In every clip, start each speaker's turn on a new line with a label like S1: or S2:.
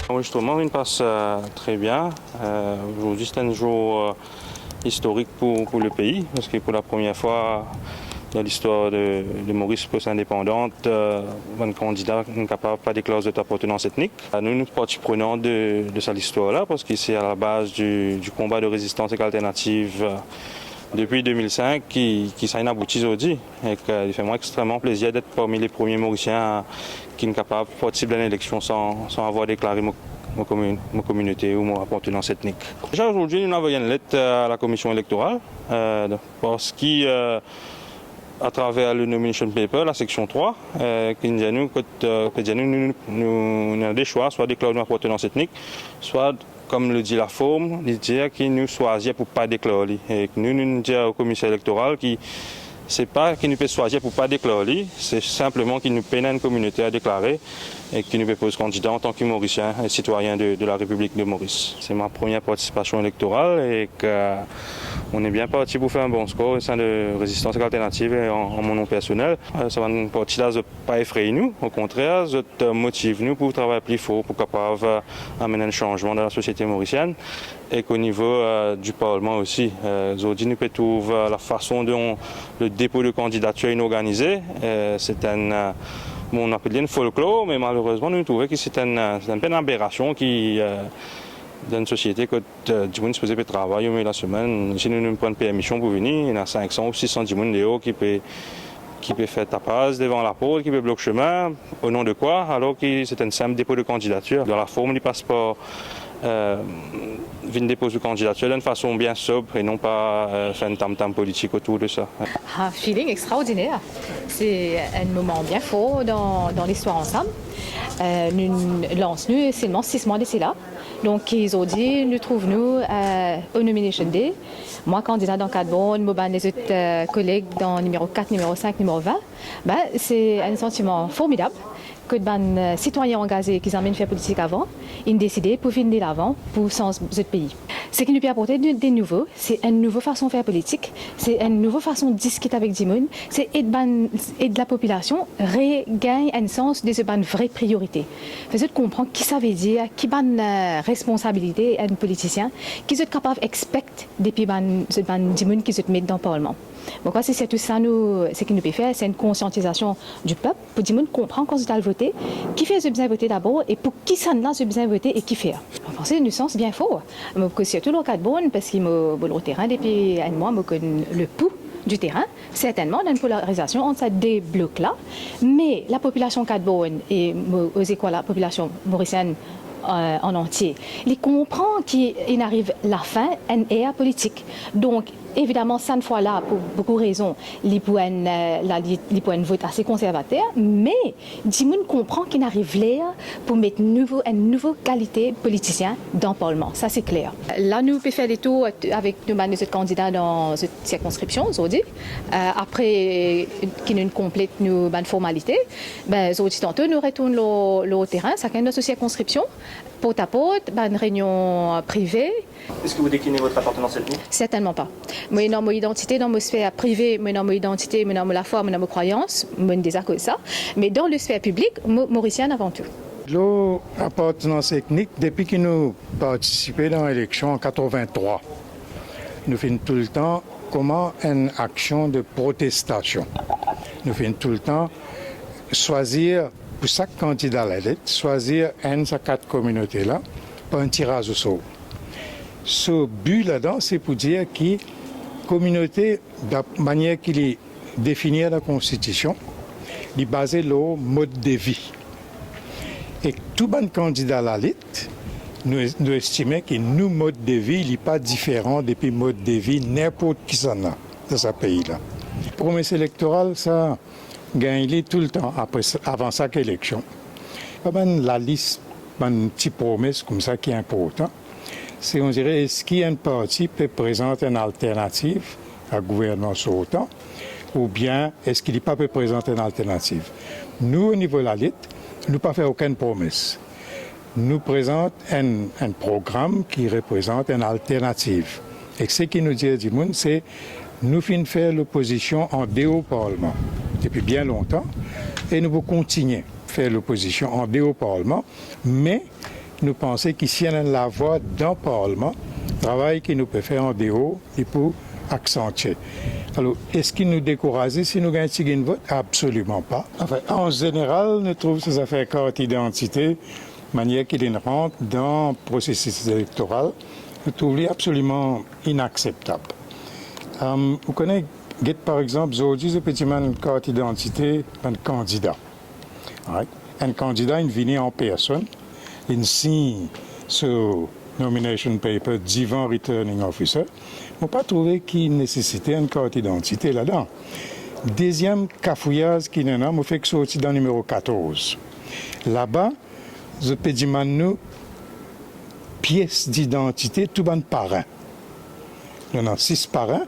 S1: L'enregistrement il passe très bien. Aujourd'hui, c'est un jour historique pour le pays, parce que pour la première fois dans l'histoire de Maurice post-indépendante, un candidat n'est capable pas déclarer d'appartenance ethnique. Nous, nous sommes partie prenante de cette histoire-là, parce que c'est à la base du combat de résistance et alternative depuis 2005 qui s'est abouti aujourd'hui. Et il fait moi extrêmement plaisir d'être parmi les premiers Mauriciens qui sont capables de participer à l'élection sans avoir déclaré ma communauté ou mon appartenance ethnique. Déjà aujourd'hui, nous avons envoyé une lettre à la commission électorale parce que à travers le nomination paper, la section 3, qui nous dit que nous avons des choix, soit déclarer une appartenance ethnique, soit, comme le dit la forme, dire qu'il nous choisit pour ne pas déclarer. Et nous disons au commissaire électoral que ce n'est pas qu'il nous peut choisir pour ne pas déclarer, c'est simplement qu'il nous peine une communauté à déclarer et qu'il nous propose candidat en tant que Mauricien et citoyen de la République de Maurice. C'est ma première participation électorale et qu'on est bien parti pour faire un bon score au sein de Résistance et Alternative et en mon nom personnel. Ça va une partie là, pas effrayer nous, au contraire, ça motive nous pour travailler plus fort, pour capable amener un changement dans la société mauricienne et qu'au niveau du Parlement aussi. Aujourd'hui, nous pouvons trouver la façon dont le dépôt de candidature est organisé. C'est on appelle une folklore, mais malheureusement, nous trouvons que c'est un peu une aberration qui dans une société que du monde se faisait travailler au milieu de la semaine. Si nous nous prenons permission pour venir, il y a 500 ou 600 personnes qui peut faire tapage devant la porte, qui peut bloquer le chemin, au nom de quoi, alors que c'est un simple dépôt de candidature. Dans la forme du passeport, vient déposer candidature d'une façon bien sobre et non pas faire un tam-tam politique autour de ça.
S2: Un feeling extraordinaire. C'est un moment bien fort dans l'histoire ensemble. Nous lançons seulement 6 mois d'ici là. Donc, ils ont dit, nous trouvons au Nomination Day. Moi, candidat dans 4 bonnes, les autres collègues dans numéro 4, numéro 5, numéro 20. C'est un sentiment formidable que les citoyens engagés qui amènent faire politique avant, ils ont décidé pour venir l'avant pour changer notre pays. Ce qui nous peut apporter des nouveaux, c'est une nouvelle façon de faire politique, c'est une nouvelle façon de discuter avec des gens, c'est aider la population regagner un sens de une vraie priorité. Vous comprendre qui ça veut dire, qui a une responsabilité un politicien, qui est capable d'expecter depuis des gens qui se mettent dans le Parlement. Donc, c'est tout ça, ce qui nous peut faire, c'est une conscientisation du peuple pour que les gens comprennent quand ils doivent voter, qui fait ce besoin voter d'abord et pour qui ça n'a ce besoin voter et qui fait. Je pense que c'est un sens bien fort. C'est tout le cas de bon parce qu'il m'a le terrain depuis un mois, le pouls du terrain, certainement, dans une polarisation entre ces deux blocs-là. Mais la population Cadbonne et la population mauricienne en entier, ils comprennent qu'il arrive la fin d'une ère politique. Donc, évidemment, cette fois-là, pour beaucoup de raisons, ils pour un vote assez conservateur, mais tout le monde comprend qu'il arrive là pour mettre une nouvelle qualité politicien dans le Parlement. Ça, c'est clair. Là, nous pouvons faire des tours avec nos candidats dans cette circonscription, aujourd'hui. Après qu'ils nous complètent nos formalités, aujourd'hui, tantôt, nous retournons au terrain, chacun de nos circonscriptions, porte à porte, une réunion privée.
S3: Est-ce que vous déclinez votre appartenance ethnique?
S2: Certainement pas. Moi, dans mon identité, dans mon sphère privée, moi, dans mon identité, moi, dans la foi, moi, dans mes croyances, moi, je désaccord avec ça. Mais dans le sphère publique, mauricienne avant tout.
S4: L'appartenance ethnique, depuis que nous participons dans l'élection en 83, nous faisons tout le temps comment une action de protestation. Nous faisons tout le temps choisir, pour chaque candidat à l'élite, choisir une de ces 4 communautés-là pour un tirage au sort. Ce but là-dedans, c'est pour dire que la communauté, de la manière qu'il est définie dans la Constitution, est basée sur le mode de vie. Et tout bon candidat à la liste, nous estimons que nos modes de vie n'est pas différent depuis le mode de vie n'importe qui s'en a dans ce pays-là. La promesse électorale, ça gagne tout le temps avant chaque élection. La liste, une petite promesse comme ça qui est importante. C'est, on dirait, est-ce qu'un parti peut présenter une alternative à la gouvernance autant, ou bien est-ce qu'il n'est pas peut présenter une alternative? Nous, au niveau de la lutte, nous ne pas faire aucune promesse. Nous présentons un programme qui représente une alternative. Et ce qui nous dit du monde, c'est nous finissons de faire l'opposition en dehors du Parlement depuis bien longtemps, et nous allons continuer à faire l'opposition en dehors du Parlement, mais nous pensons qu'ici, on a la voix dans le Parlement, travail qui nous peut faire en déhaut et pour accentuer. Alors, est-ce qu'il nous décourage si nous gagnons un vote? Absolument pas. Enfin, en général, nous trouvons ces affaires carte d'identité, manière qu'il rentre dans le processus électoral, nous trouvons absolument inacceptable. Vous connaissez, par exemple, aujourd'hui, ce petit man carte d'identité d'un candidat. Right? Un candidat, il vient en personne, il signe sur nomination paper devant returning officer. On n'a pas trouvé qu'il nécessitait une carte d'identité là-dedans. Deuxième cafouillage qu'il y en a, on fait que sorti dans le numéro 14. Là-bas, je peux dire nous pièce d'identité tout bon parrain. Il y en a 6 parrains.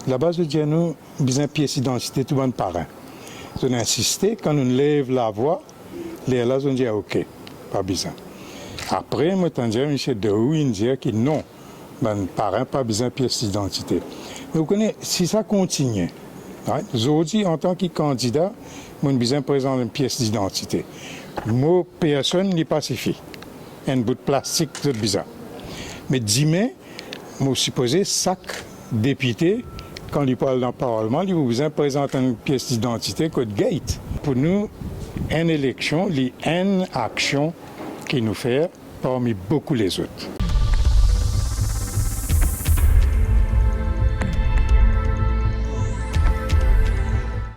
S4: Là-bas, je dis à nous besoin pièce d'identité tout bon parrain. Je vais insister, quand on lève la voix, les là, on dit OK, pas besoin. Après, moi, je dis à M. Dehoux, il dit que non, ben, parrain, pas besoin de pièce d'identité. Mais vous connaissez, si ça continue, right? Aujourd'hui, en tant que candidat, moi, j'ai besoin de présenter une pièce d'identité. Moi, personne n'y pacifie. Un bout de plastique, c'est bizarre. Mais demain, moi, supposé, chaque député, quand il parle dans le Parlement, il a besoin de présenter une pièce d'identité code gate. Pour nous, une élection, une action qui nous fait parmi beaucoup les autres.